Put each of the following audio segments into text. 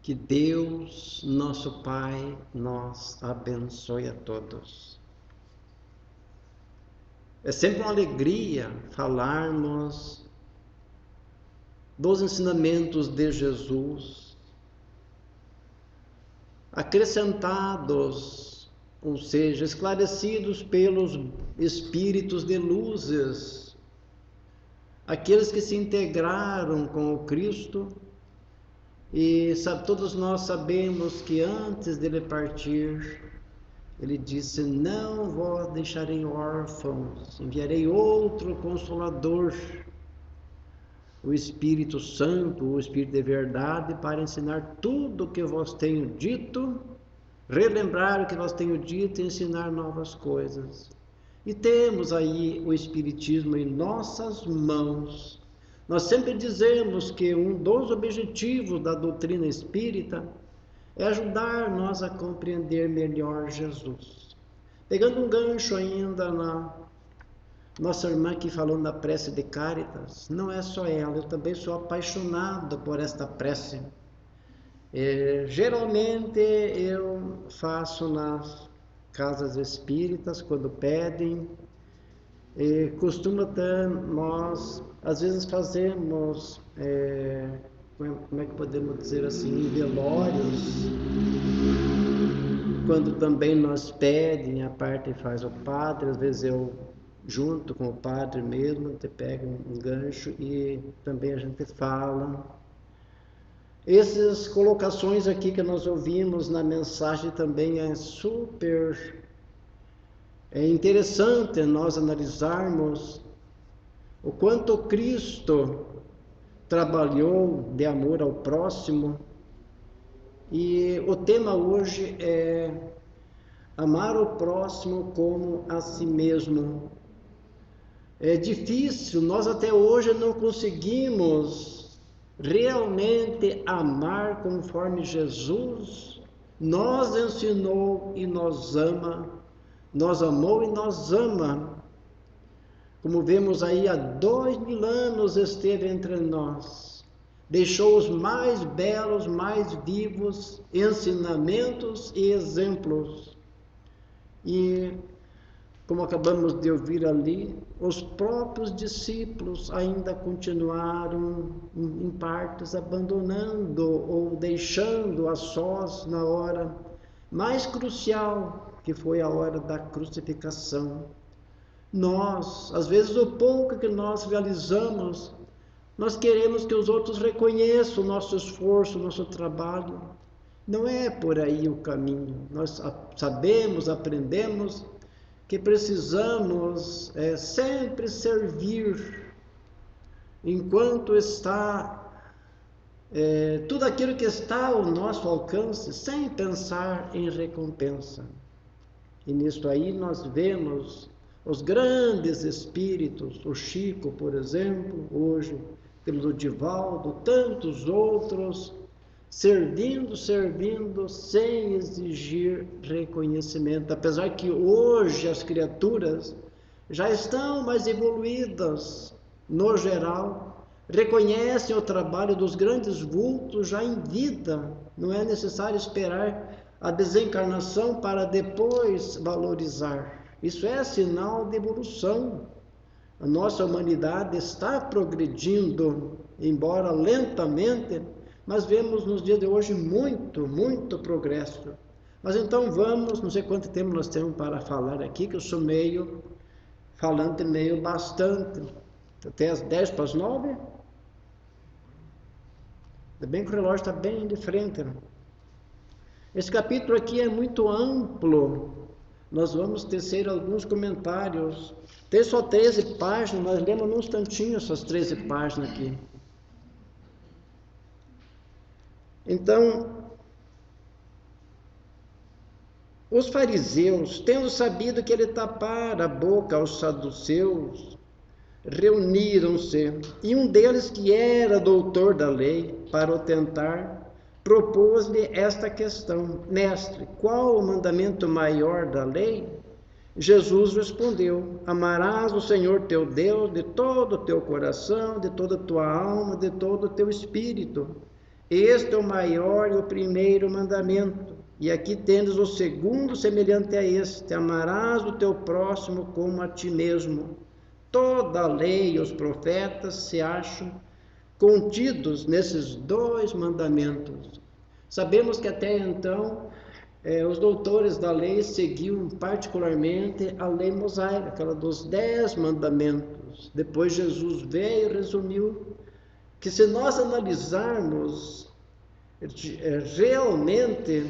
Que Deus, nosso Pai, nos abençoe a todos. É sempre uma alegria falarmos dos ensinamentos de Jesus, acrescentados, ou seja, esclarecidos pelos espíritos de luzes, aqueles que se integraram com o Cristo. E todos nós sabemos que antes dele partir, ele disse: não vos deixarei órfãos, enviarei outro Consolador, o Espírito Santo, o Espírito de verdade, para ensinar tudo o que vos tenho dito, relembrar o que vos tenho dito e ensinar novas coisas. E temos aí o Espiritismo em nossas mãos. Nós sempre dizemos que um dos objetivos da doutrina espírita é ajudar nós a compreender melhor Jesus. Pegando um gancho ainda na nossa irmã que falou na prece de Cáritas, não é só ela, eu também sou apaixonado por esta prece. Geralmente eu faço nas casas espíritas, quando pedem, costuma ter, nós às vezes fazemos, como é que podemos dizer assim, velórios, quando também nós pedem, a parte faz o padre, às vezes eu junto com o padre mesmo, te pega um gancho e também a gente fala. Essas colocações aqui que nós ouvimos na mensagem também é super interessante nós analisarmos o quanto Cristo trabalhou de amor ao próximo. E o tema hoje é amar o próximo como a si mesmo. É difícil, nós até hoje não conseguimos realmente amar conforme Jesus nos ensinou e nos ama, nos amou e nos ama. Como vemos aí, há 2000 anos esteve entre nós, deixou os mais belos, mais vivos ensinamentos e exemplos. E, como acabamos de ouvir ali, os próprios discípulos ainda continuaram, em partes, abandonando ou deixando a sós na hora mais crucial, que foi a hora da crucificação. Nós, às vezes, o pouco que nós realizamos, nós queremos que os outros reconheçam o nosso esforço, o nosso trabalho. Não é por aí o caminho. Nós sabemos, aprendemos que precisamos sempre servir enquanto está tudo aquilo que está ao nosso alcance, sem pensar em recompensa. E nisso aí nós vemos os grandes espíritos, o Chico, por exemplo, hoje temos o Divaldo, tantos outros, servindo, sem exigir reconhecimento, apesar que hoje as criaturas já estão mais evoluídas, no geral, reconhecem o trabalho dos grandes vultos já em vida, não é necessário esperar a desencarnação para depois valorizar. Isso é sinal de evolução. A nossa humanidade está progredindo, embora lentamente, mas vemos nos dias de hoje muito progresso. Mas então vamos, não sei quanto tempo nós temos para falar aqui, que eu sou meio falante, meio bastante, até as 10:50. Ainda bem que o relógio está bem de frente, né? Esse capítulo aqui é muito amplo, nós vamos tecer alguns comentários. Tem só 13 páginas, nós lemos num instantinho essas 13 páginas aqui. Então, os fariseus, tendo sabido que ele tapara a boca aos saduceus, reuniram-se, e um deles, que era doutor da lei, para o tentar, propôs-lhe esta questão: Mestre, qual o mandamento maior da lei? Jesus respondeu: amarás o Senhor teu Deus de todo o teu coração, de toda a tua alma, de todo o teu espírito. Este é o maior e o primeiro mandamento. E aqui tendes o segundo semelhante a este: amarás o teu próximo como a ti mesmo. Toda a lei e os profetas se acham contidos nesses dois mandamentos. Sabemos que até então os doutores da lei seguiam particularmente a lei mosaica, aquela dos 10 mandamentos. Depois Jesus veio e resumiu que, se nós analisarmos realmente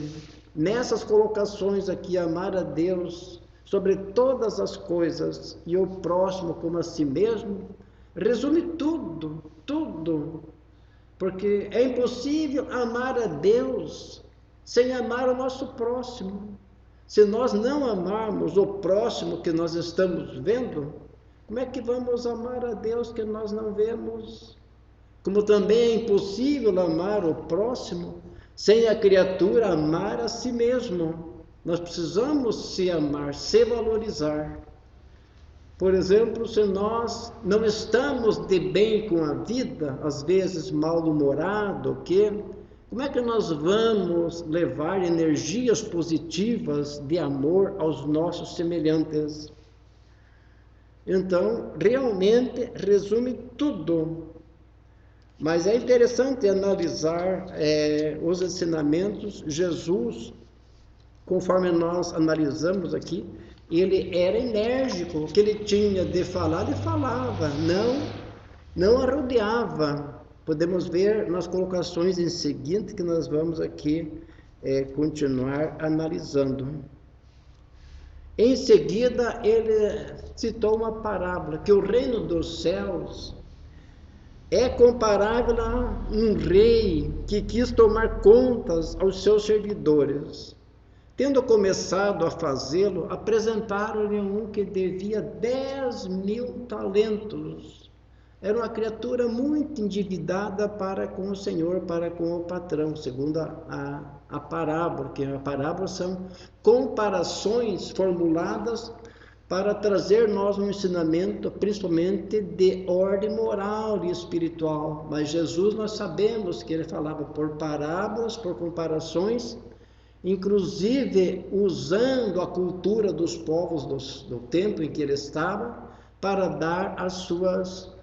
nessas colocações aqui, amar a Deus sobre todas as coisas e o próximo como a si mesmo, resume tudo, tudo. Porque é impossível amar a Deus sem amar o nosso próximo. Se nós não amarmos o próximo que nós estamos vendo, como é que vamos amar a Deus que nós não vemos? Como também é impossível amar o próximo sem a criatura amar a si mesmo. Nós precisamos se amar, se valorizar. Por exemplo, se nós não estamos de bem com a vida, às vezes mal-humorado, como é que nós vamos levar energias positivas de amor aos nossos semelhantes? Então, realmente resume tudo. Mas é interessante analisar os ensinamentos. Jesus, conforme nós analisamos aqui, ele era enérgico. O que ele tinha de falar, ele falava, não arrodeava. Podemos ver nas colocações em seguida que nós vamos aqui continuar analisando. Em seguida, ele citou uma parábola, que o reino dos céus é comparável a um rei que quis tomar contas aos seus servidores. Tendo começado a fazê-lo, apresentaram-lhe um que devia 10.000 talentos. Era uma criatura muito endividada para com o Senhor, para com o patrão, segundo a parábola, que a parábola são comparações formuladas para trazer nós um ensinamento, principalmente de ordem moral e espiritual. Mas Jesus, nós sabemos que ele falava por parábolas, por comparações, inclusive usando a cultura dos povos do tempo em que ele estava, para dar as suas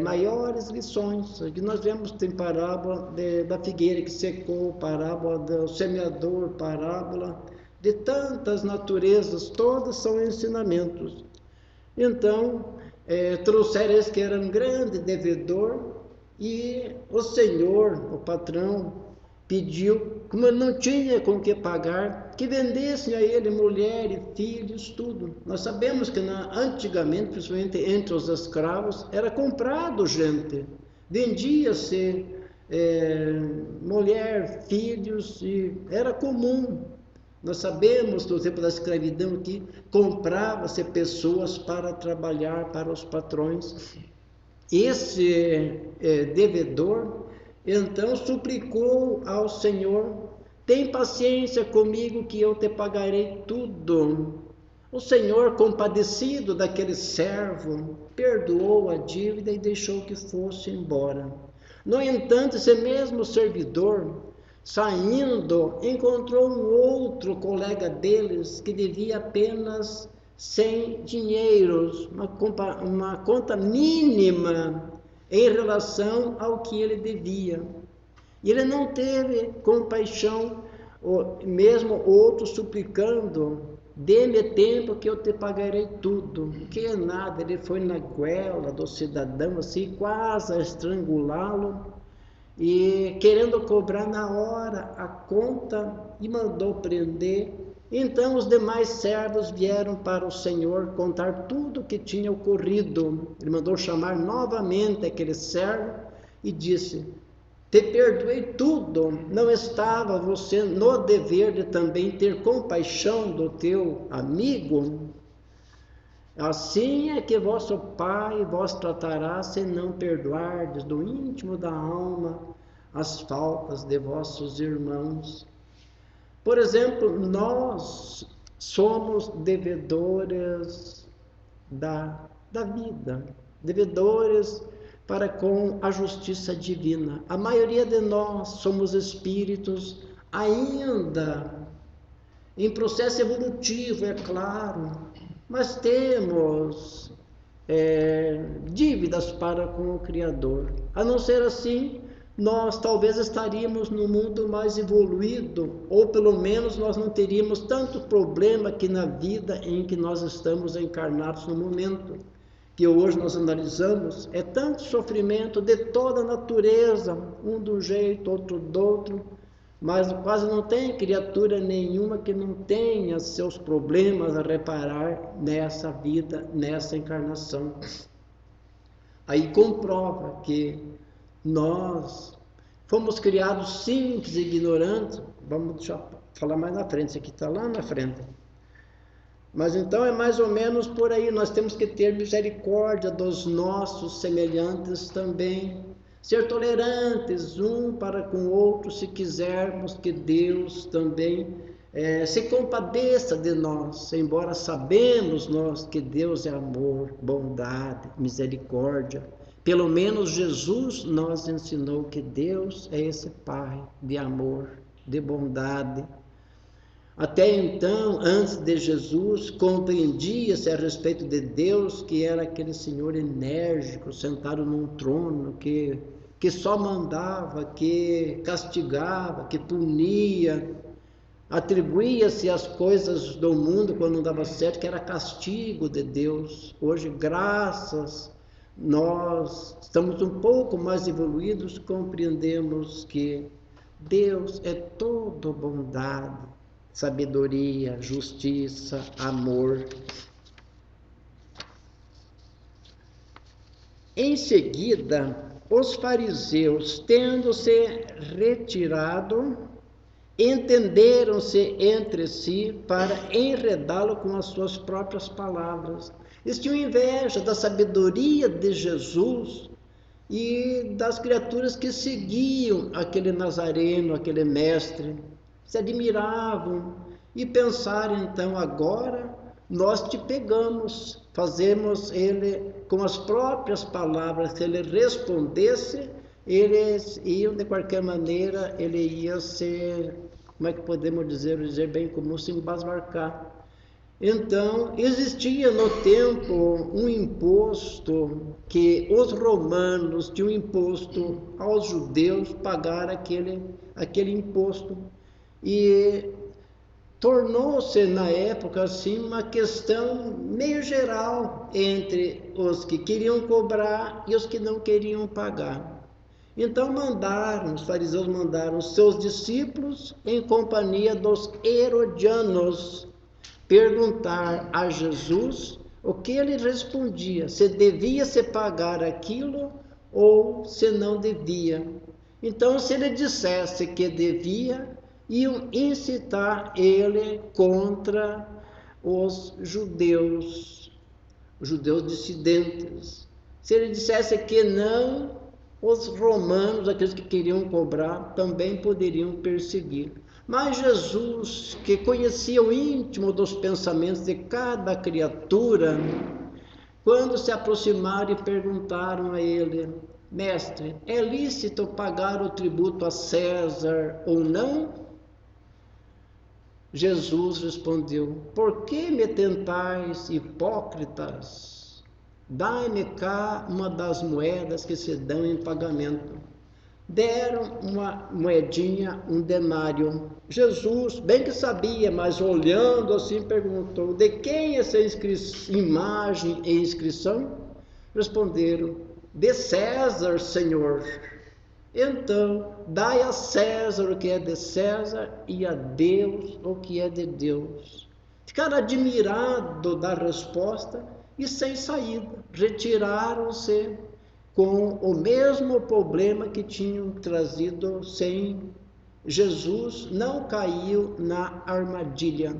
maiores lições. Aqui nós vemos, tem parábola da figueira que secou, parábola do semeador, parábola de tantas naturezas, todas são ensinamentos. Então, trouxeram esse que era um grande devedor, e o Senhor, o patrão, pediu, como ele não tinha com que pagar, que vendessem a ele mulher e filhos, tudo. Nós sabemos que antigamente, principalmente entre os escravos, era comprado gente, vendia-se mulher, filhos, e era comum. Nós sabemos, no tempo da escravidão, que comprava-se pessoas para trabalhar para os patrões. Esse devedor, então, suplicou ao Senhor: tem paciência comigo que eu te pagarei tudo. O Senhor, compadecido daquele servo, perdoou a dívida e deixou que fosse embora. No entanto, esse mesmo servidor, saindo, encontrou um outro colega deles que devia apenas 100 dinheiros, uma conta mínima em relação ao que ele devia. E ele não teve compaixão, mesmo outro suplicando: dê-me tempo que eu te pagarei tudo. Que é nada, ele foi na goela do cidadão, assim, quase a estrangulá-lo, e querendo cobrar na hora a conta, e mandou prender. Então os demais servos vieram para o Senhor contar tudo o que tinha ocorrido. Ele mandou chamar novamente aquele servo e disse: te perdoei tudo, não estava você no dever de também ter compaixão do teu amigo? Assim é que vosso Pai vos tratará, se não perdoardes do íntimo da alma as faltas de vossos irmãos. Por exemplo, nós somos devedores da vida, devedores para com a justiça divina. A maioria de nós somos espíritos ainda em processo evolutivo, é claro, mas temos dívidas para com o Criador. A não ser assim, nós talvez estaríamos no mundo mais evoluído, ou pelo menos nós não teríamos tanto problema aqui na vida em que nós estamos encarnados no momento, que hoje nós analisamos, é tanto sofrimento de toda a natureza, um de um jeito, outro do outro, mas quase não tem criatura nenhuma que não tenha seus problemas a reparar nessa vida, nessa encarnação. Aí comprova que nós fomos criados simples e ignorantes. Vamos deixar falar mais na frente, isso aqui está lá na frente. Mas então é mais ou menos por aí, nós temos que ter misericórdia dos nossos semelhantes também, ser tolerantes um para com o outro, se quisermos que Deus também se compadeça de nós, embora sabemos nós que Deus é amor, bondade, misericórdia. Pelo menos Jesus nos ensinou que Deus é esse Pai de amor, de bondade. Até então, antes de Jesus, compreendia-se a respeito de Deus que era aquele Senhor enérgico, sentado num trono, que só mandava, que castigava, que punia, atribuía-se as coisas do mundo quando não dava certo, que era castigo de Deus. Hoje, graças, nós estamos um pouco mais evoluídos, compreendemos que Deus é todo bondade, sabedoria, justiça, amor. Em seguida, os fariseus, tendo-se retirado, entenderam-se entre si para enredá-lo com as suas próprias palavras. Eles tinham inveja da sabedoria de Jesus e das criaturas que seguiam aquele Nazareno, aquele mestre. Se admiravam e pensaram, então, agora nós te pegamos, fazemos ele com as próprias palavras. Se ele respondesse, eles iam de qualquer maneira, ele ia ser, como é que podemos dizer bem comum, se embasbarcar. Então, existia no tempo um imposto que os romanos tinham imposto aos judeus pagar aquele imposto. E tornou-se na época assim uma questão meio geral entre os que queriam cobrar e os que não queriam pagar. Então os fariseus mandaram seus discípulos em companhia dos herodianos perguntar a Jesus o que ele respondia, se devia se pagar aquilo ou se não devia. Então, se ele dissesse que devia, iam incitar ele contra os judeus dissidentes. Se ele dissesse que não, os romanos, aqueles que queriam cobrar, também poderiam perseguir. Mas Jesus, que conhecia o íntimo dos pensamentos de cada criatura, quando se aproximaram e perguntaram a ele: Mestre, é lícito pagar o tributo a César ou não? Jesus respondeu: Por que me tentais, hipócritas? Dai-me cá uma das moedas que se dão em pagamento. Deram uma moedinha, um denário. Jesus, bem que sabia, mas olhando assim, perguntou: De quem essa imagem e inscrição? Responderam: De César, Senhor. Então, dai a César o que é de César e a Deus o que é de Deus. Ficaram admirados da resposta e sem saída. Retiraram-se com o mesmo problema que tinham trazido sem Jesus, não caiu na armadilha.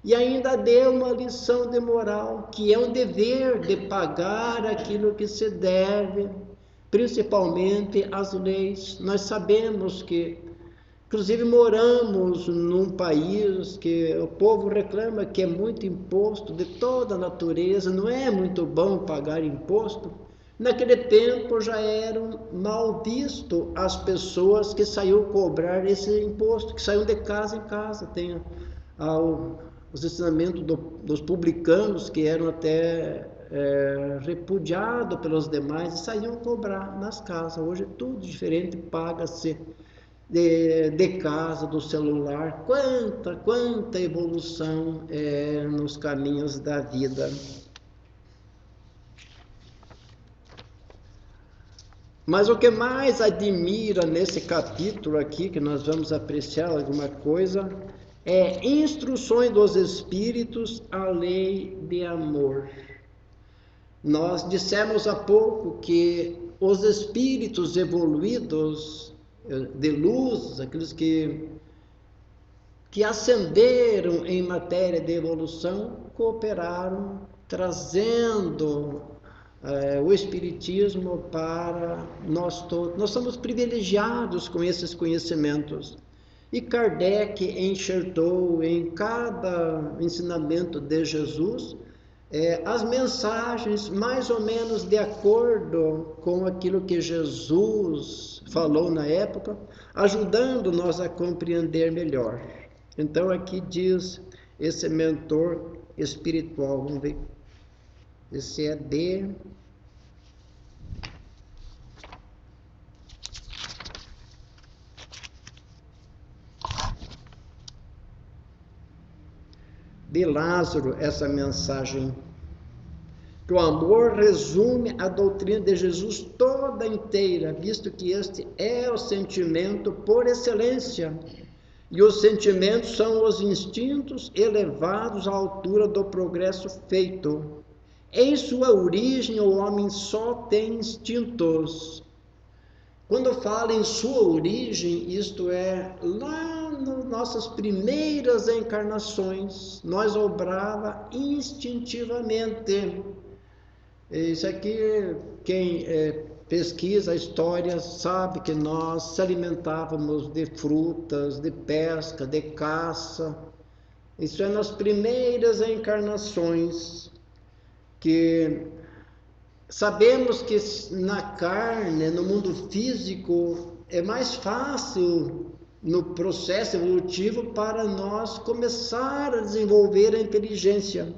E ainda deu uma lição de moral, que é um dever de pagar aquilo que se deve, principalmente as leis. Nós sabemos que, inclusive, moramos num país que o povo reclama que é muito imposto de toda a natureza, não é muito bom pagar imposto, Naquele tempo já eram mal visto as pessoas que saíam cobrar esse imposto, que saíam de casa em casa. Tem os ensinamentos dos publicanos, que eram até repudiados pelos demais, e saíam cobrar nas casas. Hoje é tudo diferente, paga-se de casa, do celular. Quanta evolução nos caminhos da vida. Mas o que mais admira nesse capítulo aqui, que nós vamos apreciar alguma coisa, é instruções dos Espíritos, a lei de amor. Nós dissemos há pouco que os Espíritos evoluídos de luz, aqueles que ascenderam em matéria de evolução, cooperaram, trazendo o Espiritismo para nós todos. Nós somos privilegiados com esses conhecimentos. E Kardec enxertou em cada ensinamento de Jesus as mensagens mais ou menos de acordo com aquilo que Jesus falou na época, ajudando nós a compreender melhor. Então aqui diz esse mentor espiritual, vamos ver. Esse é de Lázaro, essa mensagem. Que o amor resume a doutrina de Jesus toda inteira, visto que este é o sentimento por excelência. E os sentimentos são os instintos elevados à altura do progresso feito. Em sua origem, o homem só tem instintos. Quando fala em sua origem, isto é, lá nas nossas primeiras encarnações, nós obrava instintivamente. Isso aqui, quem pesquisa a história sabe que nós se alimentávamos de frutas, de pesca, de caça. Isso é nas primeiras encarnações, que sabemos que na carne, no mundo físico, é mais fácil no processo evolutivo para nós começar a desenvolver a inteligência.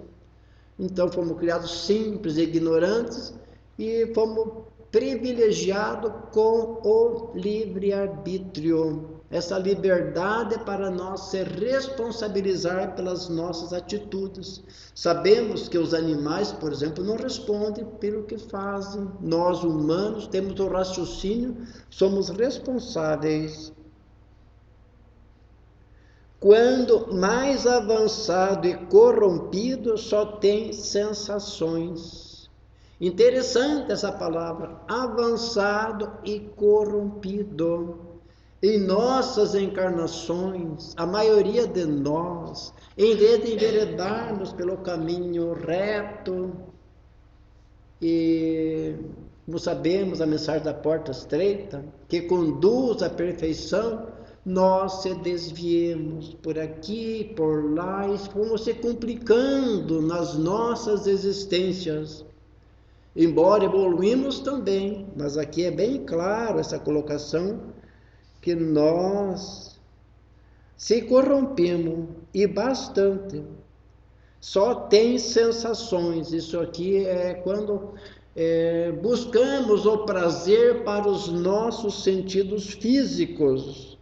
Então fomos criados simples e ignorantes e fomos privilegiados com o livre-arbítrio. Essa liberdade é para nós se responsabilizar pelas nossas atitudes. Sabemos que os animais, por exemplo, não respondem pelo que fazem. Nós, humanos, temos o raciocínio, somos responsáveis. Quando mais avançado e corrompido, só tem sensações. Interessante essa palavra, avançado e corrompido. Em nossas encarnações, a maioria de nós, em vez de enveredarmos pelo caminho reto, e como sabemos, a mensagem da porta estreita, que conduz à perfeição, nós se desviemos por aqui, por lá, e fomos se complicando nas nossas existências. Embora evoluímos também, mas aqui é bem claro essa colocação, que nós se corrompemos, e bastante. Só tem sensações. Isso aqui é quando buscamos o prazer para os nossos sentidos físicos.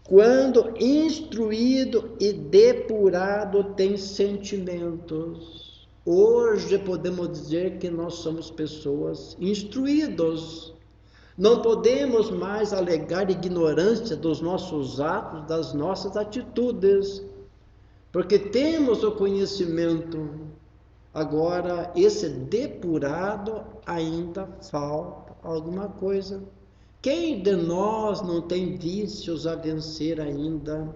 Quando instruído e depurado tem sentimentos. Hoje podemos dizer que nós somos pessoas instruídos. Não podemos mais alegar ignorância dos nossos atos, das nossas atitudes, porque temos o conhecimento. Agora, esse depurado ainda falta alguma coisa. Quem de nós não tem vícios a vencer ainda?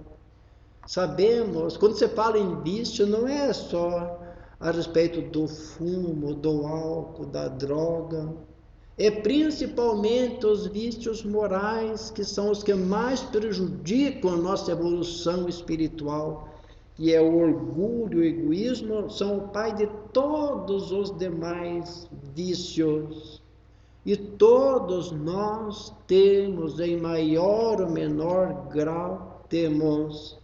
Sabemos, quando você fala em vício, não é só a respeito do fumo, do álcool, da droga. É principalmente os vícios morais que são os que mais prejudicam a nossa evolução espiritual, que é o orgulho, o egoísmo, são o pai de todos os demais vícios. E todos nós temos, em maior ou menor grau, temos.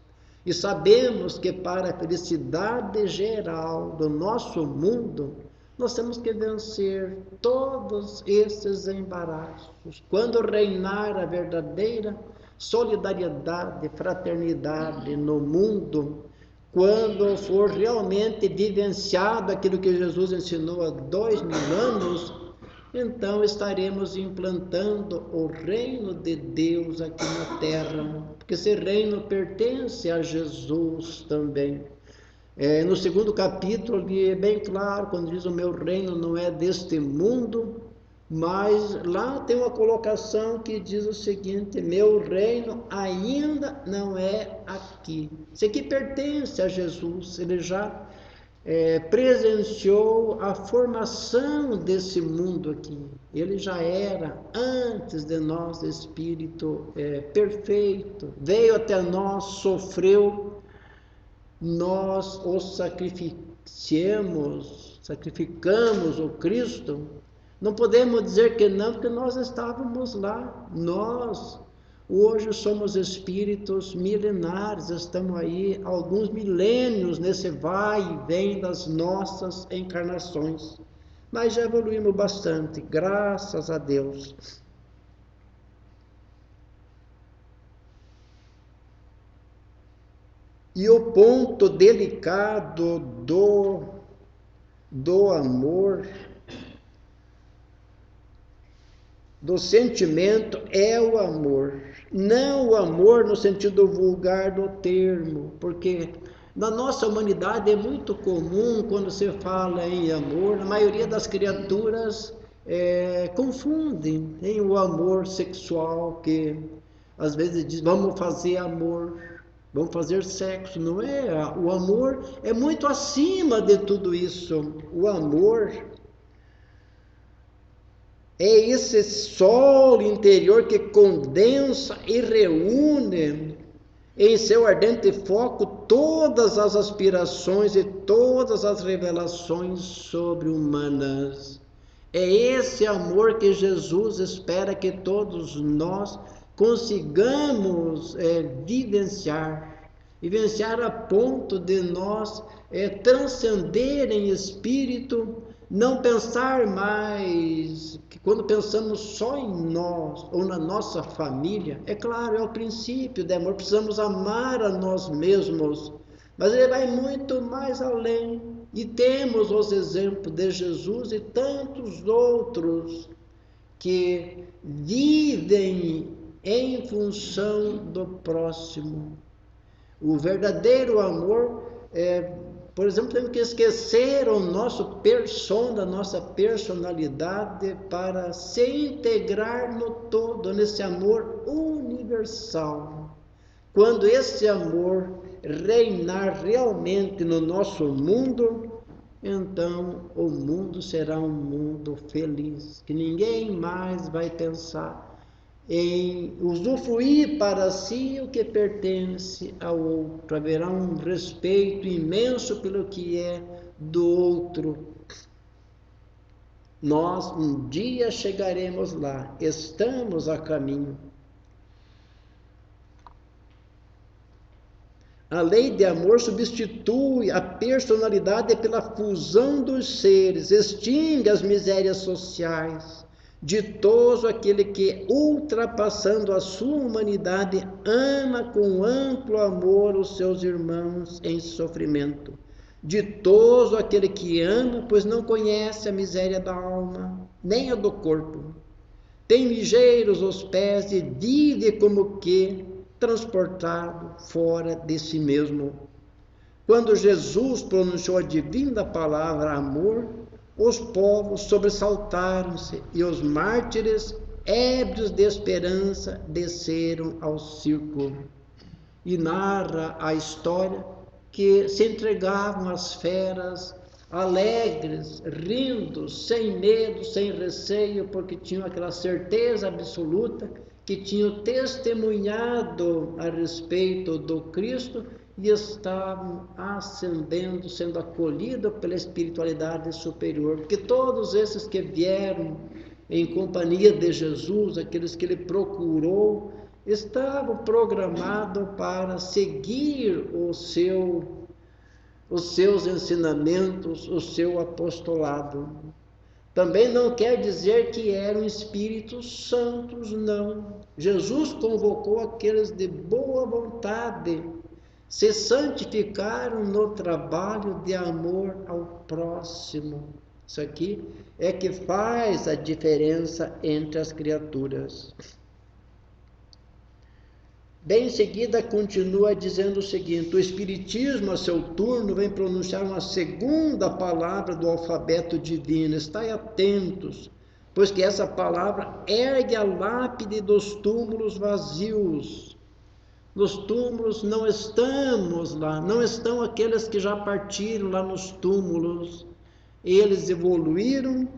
E sabemos que para a felicidade geral do nosso mundo, nós temos que vencer todos esses embaraços. Quando reinar a verdadeira solidariedade, fraternidade no mundo, quando for realmente vivenciado aquilo que Jesus ensinou há 2000 anos, então estaremos implantando o reino de Deus aqui na terra, porque esse reino pertence a Jesus também. No segundo capítulo, ali é bem claro, quando diz: o meu reino não é deste mundo, mas lá tem uma colocação que diz o seguinte: meu reino ainda não é aqui. Isso aqui pertence a Jesus, ele já presenciou a formação desse mundo aqui. Ele já era, antes de nós, espírito perfeito, veio até nós, sofreu, nós o sacrificamos o Cristo. Não podemos dizer que não, porque nós estávamos lá. Nós hoje somos espíritos milenares, estamos aí alguns milênios nesse vai e vem das nossas encarnações. Mas já evoluímos bastante, graças a Deus. E o ponto delicado do amor, do sentimento, é o amor. Não o amor no sentido vulgar do termo, porque na nossa humanidade é muito comum, quando se fala em amor, a maioria das criaturas confundem em o amor sexual, que às vezes diz: vamos fazer amor, vamos fazer sexo. Não é. O amor é muito acima de tudo isso. O amor é esse sol interior que condensa e reúne em seu ardente foco todas as aspirações e todas as revelações sobre-humanas. É esse amor que Jesus espera que todos nós consigamos vivenciar a ponto de nós transcender em espírito, não pensar mais, que quando pensamos só em nós ou na nossa família, é claro, é o princípio de amor, precisamos amar a nós mesmos, mas ele vai muito mais além, e temos os exemplos de Jesus e tantos outros que vivem em função do próximo. O verdadeiro amor por exemplo, temos que esquecer o nosso persona, a nossa personalidade, para se integrar no todo, nesse amor universal. Quando esse amor reinar realmente no nosso mundo, então o mundo será um mundo feliz, que ninguém mais vai pensar em usufruir para si o que pertence ao outro. Haverá um respeito imenso pelo que é do outro. Nós um dia chegaremos lá, estamos a caminho. A lei de amor substitui a personalidade pela fusão dos seres, extingue as misérias sociais. Ditoso aquele que, ultrapassando a sua humanidade, ama com amplo amor os seus irmãos em sofrimento. Ditoso aquele que ama, pois não conhece a miséria da alma, nem a do corpo. Tem ligeiros os pés e vive como que transportado fora de si mesmo. Quando Jesus pronunciou a divina palavra amor, os povos sobressaltaram-se e os mártires, ébrios de esperança, desceram ao círculo. E narra a história que se entregavam às feras, alegres, rindo, sem medo, sem receio, porque tinham aquela certeza absoluta que tinham testemunhado a respeito do Cristo e estavam ascendendo, sendo acolhidos pela espiritualidade superior, porque todos esses que vieram em companhia de Jesus, aqueles que ele procurou, estavam programados para seguir os seus ensinamentos, o seu apostolado. Também não quer dizer que eram espíritos santos, não. Jesus convocou aqueles de boa vontade, se santificaram no trabalho de amor ao próximo. Isso aqui é que faz a diferença entre as criaturas. Bem em seguida, continua dizendo o seguinte: o Espiritismo, a seu turno, vem pronunciar uma segunda palavra do alfabeto divino. Estai atentos, pois que essa palavra ergue a lápide dos túmulos vazios. Nos túmulos não estamos lá, não estão aqueles que já partiram lá nos túmulos. Eles evoluíram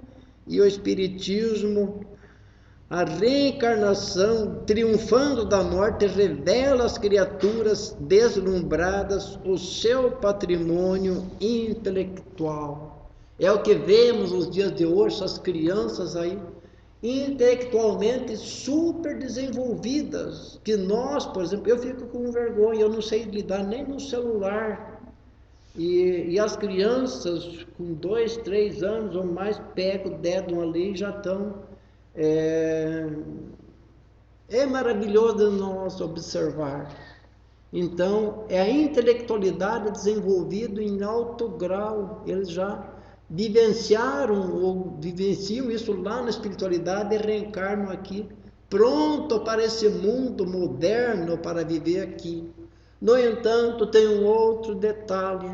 e o Espiritismo, a reencarnação, triunfando da morte, revela às criaturas deslumbradas o seu patrimônio intelectual. É o que vemos nos dias de hoje, essas crianças aí, intelectualmente super desenvolvidas, que nós, por exemplo, eu fico com vergonha, eu não sei lidar nem no celular. E as crianças com 2, 3 anos ou mais pegam o dedo ali e já estão... É maravilhoso nós observar. Então, é a intelectualidade desenvolvida em alto grau. Eles já vivenciaram ou vivenciam isso lá na espiritualidade e reencarnam aqui, pronto para esse mundo moderno, para viver aqui. No entanto, tem um outro detalhe.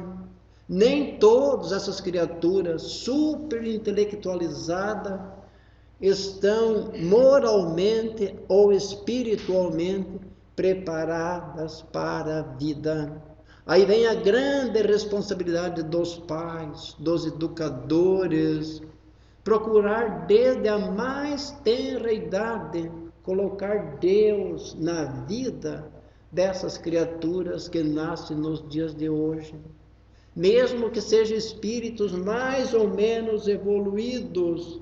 Nem todas essas criaturas super intelectualizadas estão moralmente ou espiritualmente preparadas para a vida. Aí vem a grande responsabilidade dos pais, dos educadores, procurar desde a mais tenra idade colocar Deus na vida dessas criaturas que nascem nos dias de hoje. Mesmo que sejam espíritos mais ou menos evoluídos,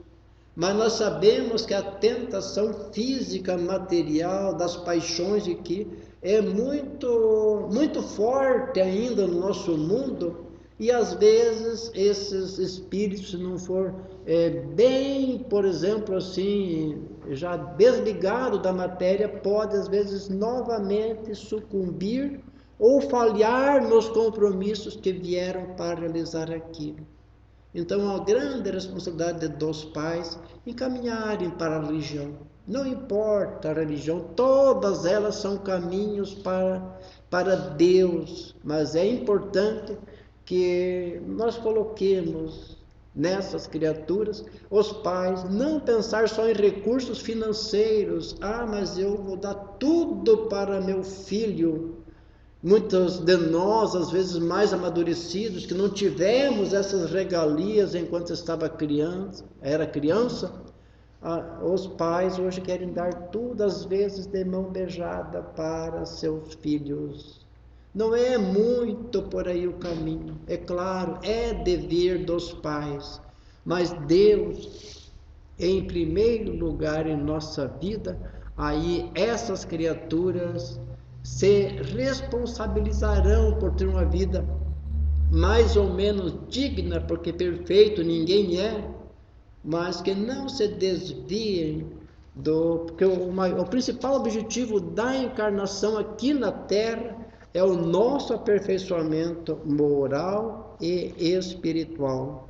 mas nós sabemos que a tentação física, material, das paixões aqui é muito forte ainda no nosso mundo, e às vezes esses espíritos, se não for bem, por exemplo, assim, já desligado da matéria, pode às vezes novamente sucumbir ou falhar nos compromissos que vieram para realizar aqui. Então, a grande responsabilidade dos pais encaminharem para a religião. Não importa a religião, todas elas são caminhos para Deus, mas é importante que nós coloquemos nessas criaturas, os pais, não pensar só em recursos financeiros. Mas eu vou dar tudo para meu filho. Muitos de nós, às vezes mais amadurecidos, que não tivemos essas regalias enquanto era criança, os pais hoje querem dar tudo, às vezes de mão beijada, para seus filhos. Não é muito por aí o caminho. É claro, é dever dos pais, mas Deus, em primeiro lugar em nossa vida, aí essas criaturas se responsabilizarão por ter uma vida mais ou menos digna, porque perfeito ninguém é, mas que não se desviem porque o principal objetivo da encarnação aqui na Terra é o nosso aperfeiçoamento moral e espiritual.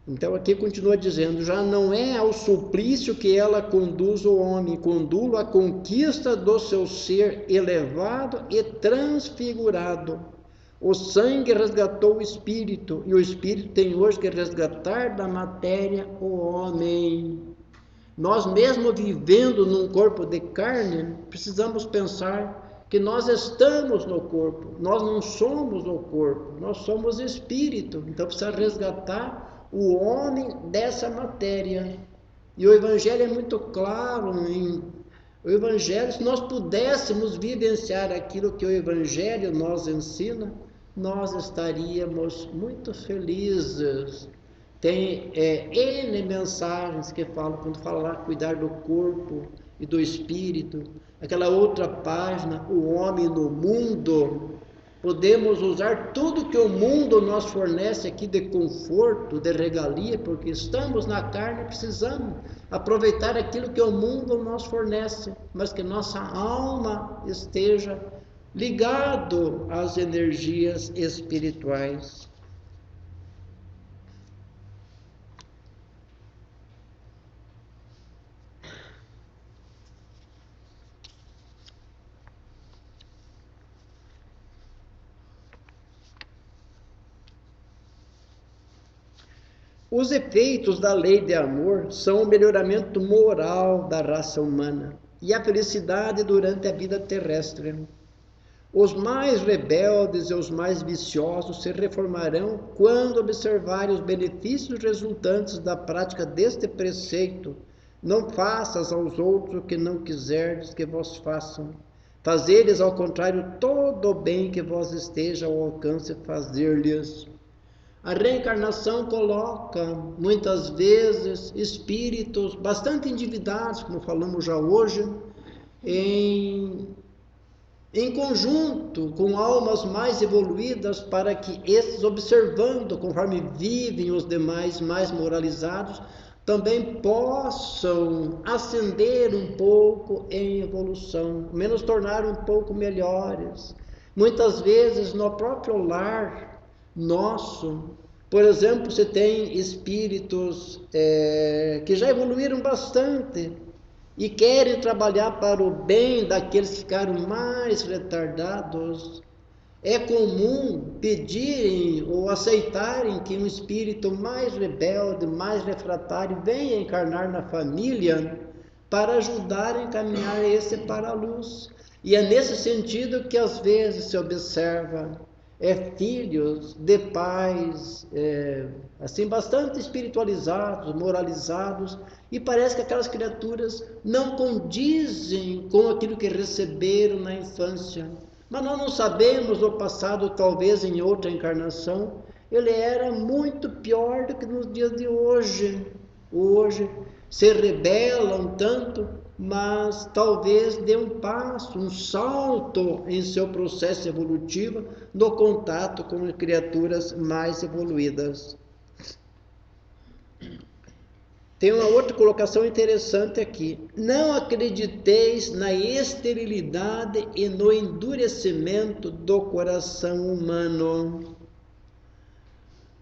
Então aqui continua dizendo: já não é ao suplício que ela conduz o homem, condulo à conquista do seu ser elevado e transfigurado. O sangue resgatou o espírito, e o espírito tem hoje que resgatar da matéria o homem. Nós mesmo vivendo num corpo de carne, precisamos pensar que nós estamos no corpo, nós não somos o corpo, nós somos espírito. Então precisa resgatar o homem dessa matéria. E o Evangelho é muito claro o Evangelho, se nós pudéssemos vivenciar aquilo que o Evangelho nos ensina, nós estaríamos muito felizes. Tem N mensagens que falam, quando fala lá, cuidar do corpo e do espírito. Aquela outra página, o homem no mundo. Podemos usar tudo que o mundo nos fornece aqui de conforto, de regalia, porque estamos na carne e precisamos aproveitar aquilo que o mundo nos fornece, mas que nossa alma esteja ligado às energias espirituais. Os efeitos da lei de amor são o melhoramento moral da raça humana e a felicidade durante a vida terrestre. Os mais rebeldes e os mais viciosos se reformarão quando observarem os benefícios resultantes da prática deste preceito. Não faças aos outros o que não quiserdes que vos façam. Fazeres, ao contrário, todo o bem que vos esteja ao alcance fazer-lhes. A reencarnação coloca, muitas vezes, espíritos bastante endividados, como falamos já hoje, em conjunto com almas mais evoluídas, para que esses, observando conforme vivem os demais mais moralizados, também possam ascender um pouco em evolução, menos tornar um pouco melhores. Muitas vezes no próprio lar nosso, por exemplo, você tem espíritos que já evoluíram bastante e querem trabalhar para o bem daqueles que ficaram mais retardados. É comum pedirem ou aceitarem que um espírito mais rebelde, mais refratário, venha encarnar na família para ajudar a encaminhar esse para a luz. E é nesse sentido que às vezes se observa filhos de pais assim bastante espiritualizados, moralizados, e parece que aquelas criaturas não condizem com aquilo que receberam na infância. Mas nós não sabemos no passado, talvez em outra encarnação, ele era muito pior do que nos dias de hoje. Hoje se rebelam tanto, mas talvez dê um passo, um salto em seu processo evolutivo no contato com criaturas mais evoluídas. Tem uma outra colocação interessante aqui. Não acrediteis na esterilidade e no endurecimento do coração humano.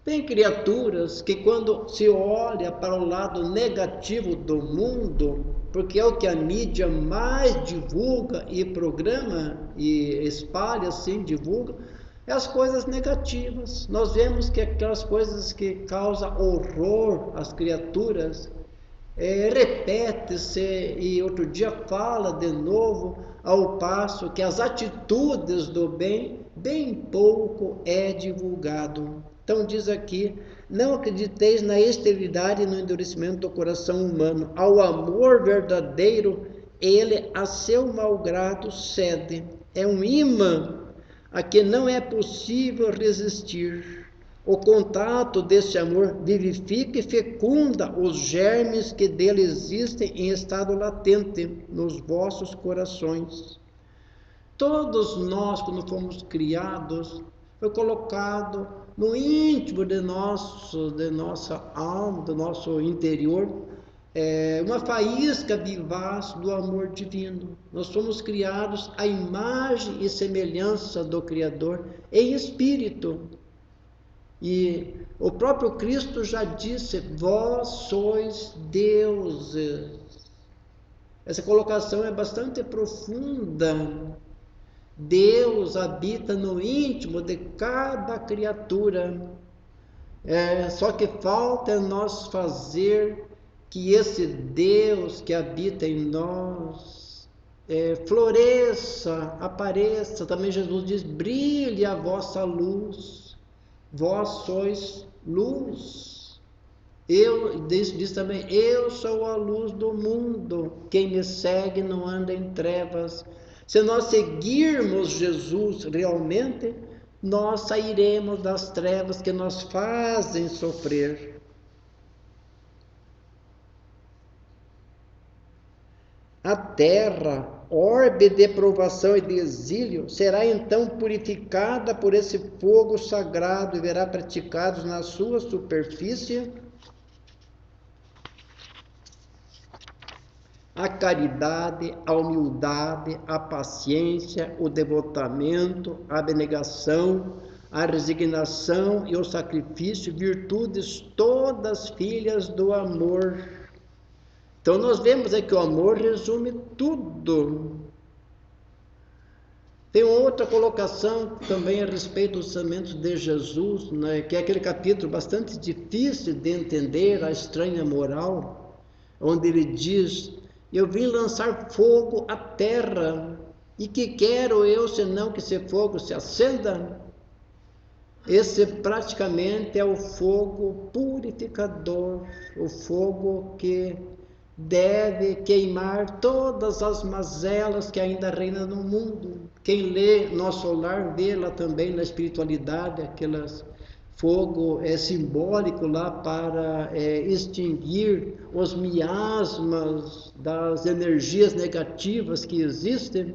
Tem criaturas que, quando se olha para o lado negativo do mundo, porque é o que a mídia mais divulga e programa e espalha, assim, divulga, é as coisas negativas. Nós vemos que aquelas coisas que causam horror às criaturas, repete-se e outro dia fala de novo, ao passo que as atitudes do bem, bem pouco é divulgado. Então diz aqui, não acrediteis na esterilidade e no endurecimento do coração humano. Ao amor verdadeiro, ele a seu malgrado cede. É um imã a que não é possível resistir. O contato desse amor vivifica e fecunda os germes que dele existem em estado latente nos vossos corações. Todos nós, quando fomos criados, foi colocado no íntimo de nossa alma, do nosso interior, uma faísca vivaz do amor divino. Nós somos criados à imagem e semelhança do Criador em espírito. E o próprio Cristo já disse, vós sois deuses. Essa colocação é bastante profunda. Deus habita no íntimo de cada criatura. Só que falta nós fazer que esse Deus que habita em nós floresça, apareça. Também Jesus diz, brilhe a vossa luz. Vós sois luz. Diz também, eu sou a luz do mundo, quem me segue não anda em trevas. Se nós seguirmos Jesus realmente, nós sairemos das trevas que nos fazem sofrer. A terra, orbe de provação e de exílio, será então purificada por esse fogo sagrado e verá praticados na sua superfície a caridade, a humildade, a paciência, o devotamento, a abnegação, a resignação e o sacrifício, virtudes todas filhas do amor. Então nós vemos que o amor resume tudo. Tem outra colocação também a respeito dos ensinamentos de Jesus, né, que é aquele capítulo bastante difícil de entender, a estranha moral, onde ele diz: eu vim lançar fogo à terra, e que quero eu senão que esse fogo se acenda? Esse praticamente é o fogo purificador, o fogo que deve queimar todas as mazelas que ainda reinam no mundo. Quem lê Nosso Lar vê lá também na espiritualidade aquelas fogo simbólico lá para extinguir os miasmas das energias negativas que existem.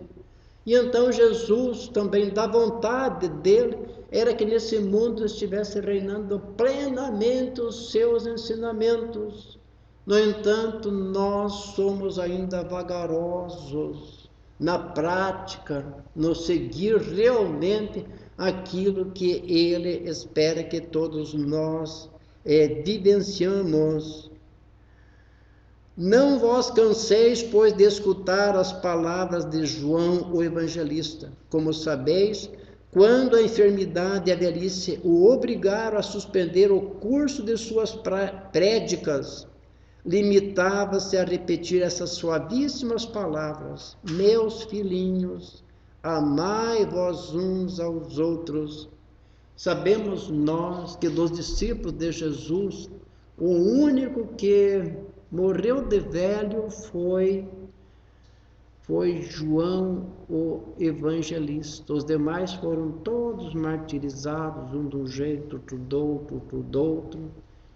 E então Jesus também, da vontade dele, era que nesse mundo estivesse reinando plenamente os seus ensinamentos. No entanto, nós somos ainda vagarosos na prática, no seguir realmente aquilo que ele espera que todos nós vivenciamos. Não vos canseis, pois, de escutar as palavras de João, o evangelista. Como sabeis, quando a enfermidade e a velhice o obrigaram a suspender o curso de suas prédicas, limitava-se a repetir essas suavíssimas palavras: meus filhinhos, amai-vos uns aos outros. Sabemos nós que dos discípulos de Jesus, o único que morreu de velho foi João, o evangelista. Os demais foram todos martirizados, um de um jeito, outro do outro.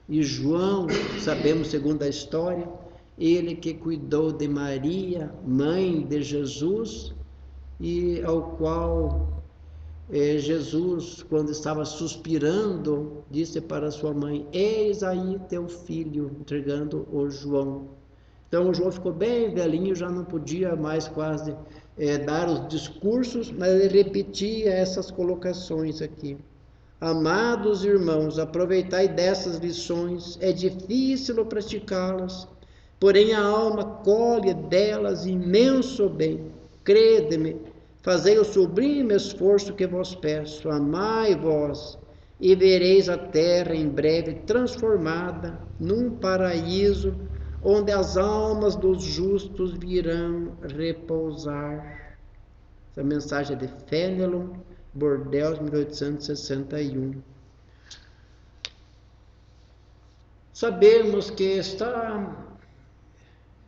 E João, sabemos segundo a história, ele que cuidou de Maria, mãe de Jesus, e ao qual Jesus, quando estava suspirando, disse para sua mãe: eis aí teu filho, entregando o João. Então o João ficou bem velhinho, já não podia mais quase dar os discursos, mas ele repetia essas colocações aqui. Amados irmãos, aproveitai dessas lições, é difícil praticá-las, porém a alma colhe delas imenso bem. Crede-me, fazei o sublime esforço que vos peço, amai vós, e vereis a terra em breve transformada num paraíso, onde as almas dos justos virão repousar. Essa mensagem é de Fénelon, Bordeaux, 1861. Sabemos que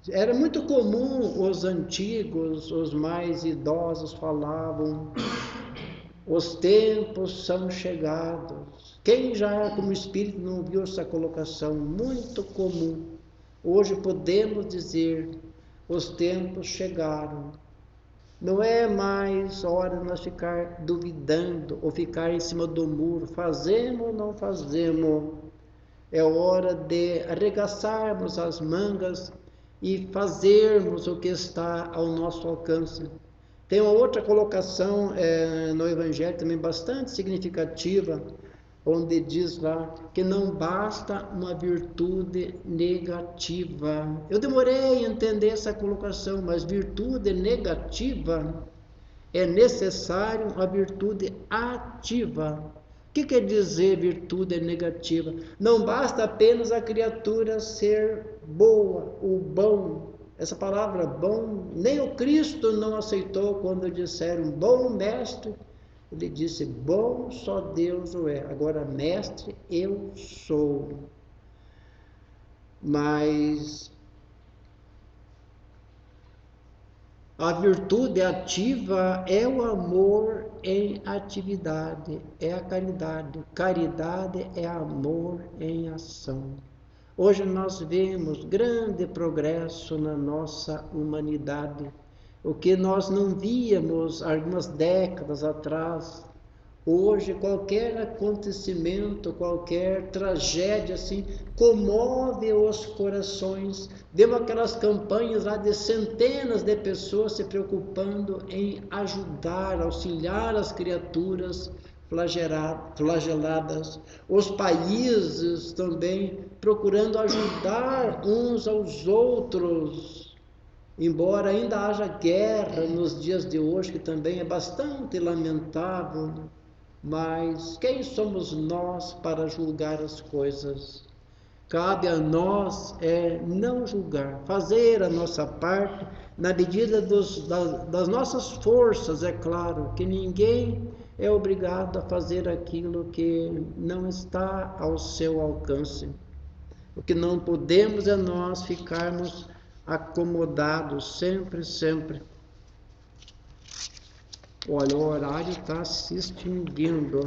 era muito comum os antigos, os mais idosos falavam: os tempos são chegados. Quem já como espírito não viu essa colocação? Muito comum. Hoje podemos dizer: os tempos chegaram. Não é mais hora de nós ficar duvidando ou ficar em cima do muro, fazemos ou não fazemos. É hora de arregaçarmos as mangas e fazermos o que está ao nosso alcance. Tem uma outra colocação no Evangelho também bastante significativa, onde diz lá que não basta uma virtude negativa. Eu demorei a entender essa colocação, mas virtude negativa é necessário a virtude ativa. O que quer dizer virtude negativa? Não basta apenas a criatura ser boa, o bom. Essa palavra bom, nem o Cristo não aceitou quando disseram bom mestre. Ele disse: bom só Deus o é. Agora, mestre, eu sou. Mas a virtude ativa é o amor em atividade, é a caridade. Caridade é amor em ação. Hoje nós vemos grande progresso na nossa humanidade, o que nós não víamos algumas décadas atrás. Hoje, qualquer acontecimento, qualquer tragédia assim, comove os corações. Vemos aquelas campanhas lá de centenas de pessoas se preocupando em ajudar, auxiliar as criaturas flageladas. Os países também procurando ajudar uns aos outros. Embora ainda haja guerra nos dias de hoje, que também é bastante lamentável, mas quem somos nós para julgar as coisas? Cabe a nós não julgar, fazer a nossa parte na medida das nossas forças, é claro, que ninguém é obrigado a fazer aquilo que não está ao seu alcance. O que não podemos é nós ficarmos acomodados sempre. Olha, o horário está se extinguindo.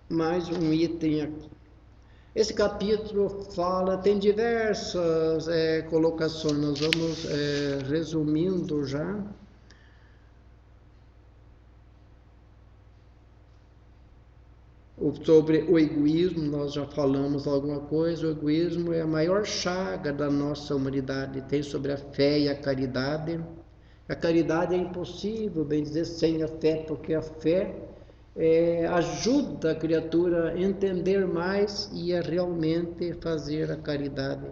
Mais um item aqui. Esse capítulo tem diversas colocações, nós vamos resumindo já. Sobre o egoísmo, nós já falamos alguma coisa. O egoísmo é a maior chaga da nossa humanidade. Tem sobre a fé e a caridade. A caridade é impossível, bem dizer, sem a fé, porque a fé ajuda a criatura a entender mais e a realmente fazer a caridade.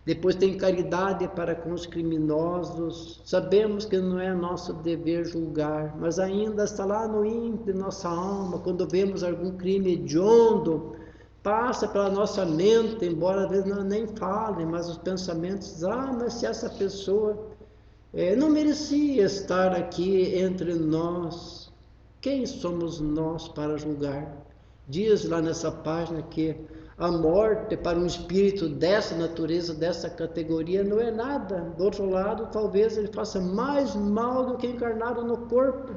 Depois tem caridade para com os criminosos. Sabemos que não é nosso dever julgar, mas ainda está lá no íntimo de nossa alma, quando vemos algum crime hediondo, passa pela nossa mente, embora às vezes não nem fale, mas os pensamentos, mas se essa pessoa não merecia estar aqui entre nós, quem somos nós para julgar? Diz lá nessa página que a morte para um espírito dessa natureza, dessa categoria, não é nada. Do outro lado, talvez ele faça mais mal do que encarnado no corpo.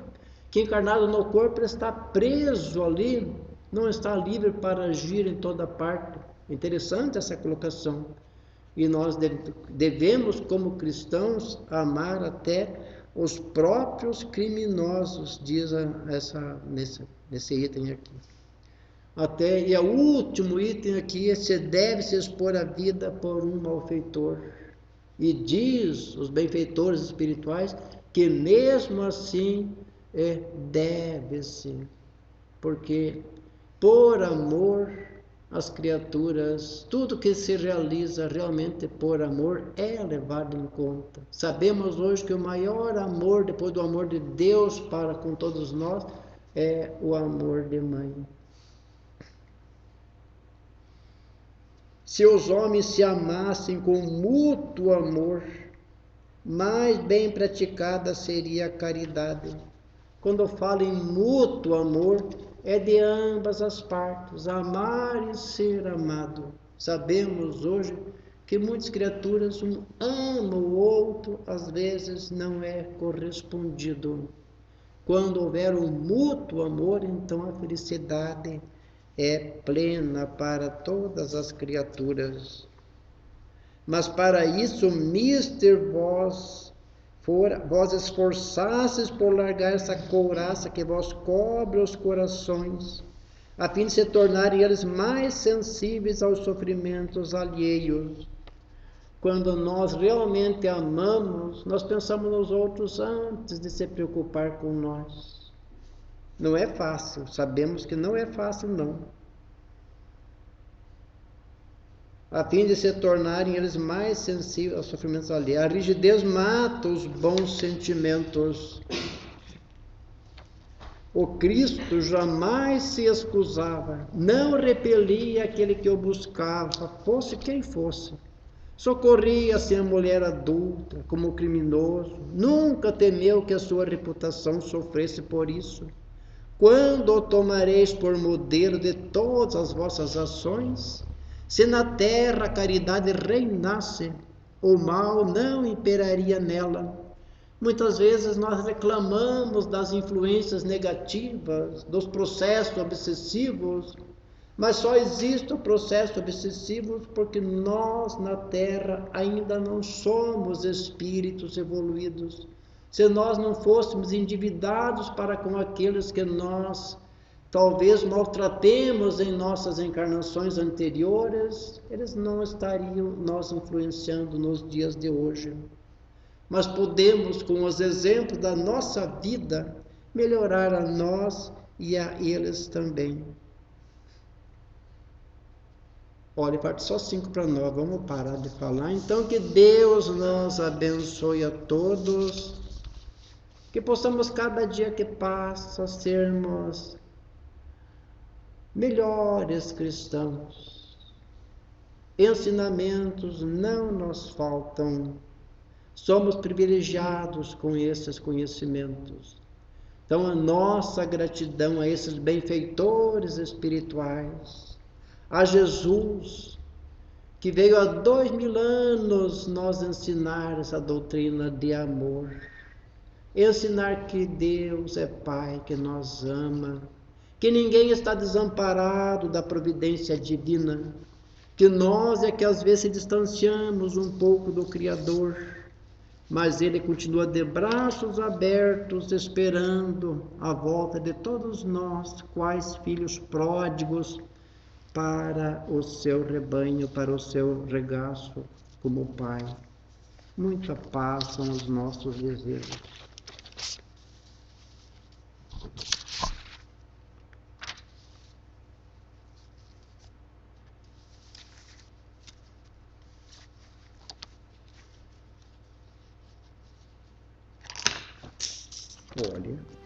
Que encarnado no corpo está preso ali, não está livre para agir em toda parte. Interessante essa colocação. E nós devemos, como cristãos, amar até os próprios criminosos, diz nesse item aqui. E o último item aqui se deve se expor a vida por um malfeitor. E diz os benfeitores espirituais que mesmo assim deve-se, porque por amor às criaturas, tudo que se realiza realmente por amor é levado em conta. Sabemos hoje que o maior amor, depois do amor de Deus para com todos nós, é o amor de mãe. Se os homens se amassem com mútuo amor, mais bem praticada seria a caridade. Quando eu falo em mútuo amor, é de ambas as partes, amar e ser amado. Sabemos hoje que muitas criaturas, um ama o outro, às vezes não é correspondido. Quando houver um mútuo amor, então a felicidade é plena para todas as criaturas. Mas para isso, vós esforçastes por largar essa couraça que vos cobre os corações, a fim de se tornarem eles mais sensíveis aos sofrimentos alheios. Quando nós realmente amamos, nós pensamos nos outros antes de se preocupar com nós. Não é fácil, sabemos que não é fácil, não. A fim de se tornarem eles mais sensíveis aos sofrimentos alheios. A rigidez mata os bons sentimentos. O Cristo jamais se excusava, não repelia aquele que o buscava, fosse quem fosse. Socorria-se a mulher adulta como criminoso, nunca temeu que a sua reputação sofresse por isso. Quando o tomareis por modelo de todas as vossas ações? Se na terra a caridade reinasse, o mal não imperaria nela. Muitas vezes nós reclamamos das influências negativas, dos processos obsessivos, mas só existe o processo obsessivo porque nós na Terra ainda não somos espíritos evoluídos. Se nós não fôssemos endividados para com aqueles que nós talvez maltratemos em nossas encarnações anteriores, eles não estariam nos influenciando nos dias de hoje. Mas podemos, com os exemplos da nossa vida, melhorar a nós e a eles também. Olha, parte só 5 para 9, vamos parar de falar. Então, que Deus nos abençoe a todos, que possamos cada dia que passa sermos melhores cristãos. Ensinamentos não nos faltam, somos privilegiados com esses conhecimentos. Então, a nossa gratidão a esses benfeitores espirituais, a Jesus, que veio há 2000 anos nos ensinar essa doutrina de amor, ensinar que Deus é Pai, que nos ama, que ninguém está desamparado da providência divina, que nós é que às vezes se distanciamos um pouco do Criador, mas Ele continua de braços abertos, esperando a volta de todos nós, quais filhos pródigos, para o seu rebanho, para o seu regaço como Pai. Muita paz são os nossos desejos. Olha.